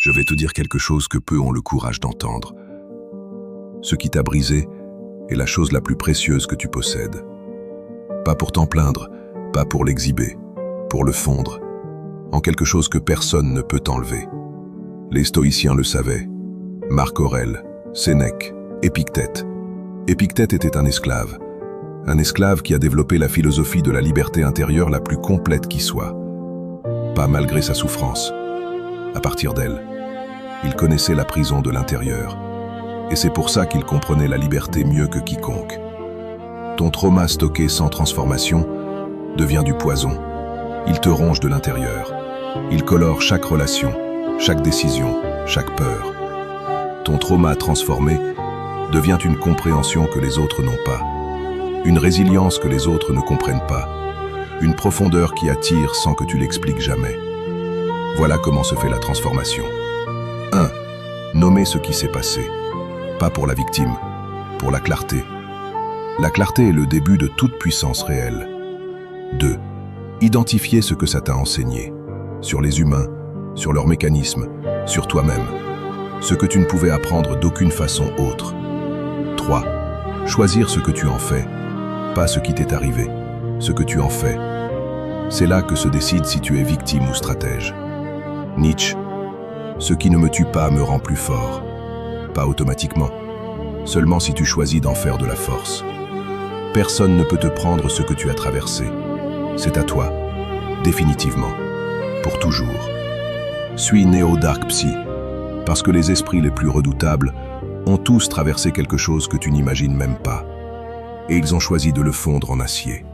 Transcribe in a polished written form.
Je vais te dire quelque chose que peu ont le courage d'entendre. Ce qui t'a brisé est la chose la plus précieuse que tu possèdes. Pas pour t'en plaindre, pas pour l'exhiber, pour le fondre, en quelque chose que personne ne peut t'enlever. Les stoïciens le savaient. Marc Aurèle, Sénèque, Épictète. Épictète était un esclave qui a développé la philosophie de la liberté intérieure la plus complète qui soit. Pas malgré sa souffrance. À partir d'elle, il connaissait la prison de l'intérieur. Et c'est pour ça qu'il comprenait la liberté mieux que quiconque. Ton trauma stocké sans transformation devient du poison. Il te ronge de l'intérieur. Il colore chaque relation, chaque décision, chaque peur. Ton trauma transformé devient une compréhension que les autres n'ont pas. Une résilience que les autres ne comprennent pas. Une profondeur qui attire sans que tu l'expliques jamais. Voilà comment se fait la transformation. 1. Nommer ce qui s'est passé. Pas pour la victime, pour la clarté. La clarté est le début de toute puissance réelle. 2. Identifier ce que ça t'a enseigné. Sur les humains, sur leurs mécanismes, sur toi-même. Ce que tu ne pouvais apprendre d'aucune façon autre. 3. Choisir ce que tu en fais. Pas ce qui t'est arrivé, ce que tu en fais. C'est là que se décide si tu es victime ou stratège. Nietzsche. Ce qui ne me tue pas me rend plus fort. Pas automatiquement. Seulement si tu choisis d'en faire de la force. Personne ne peut te prendre ce que tu as traversé. C'est à toi. Définitivement. Pour toujours. Suis Neo Dark Psy. Parce que les esprits les plus redoutables ont tous traversé quelque chose que tu n'imagines même pas. Et ils ont choisi de le fondre en acier.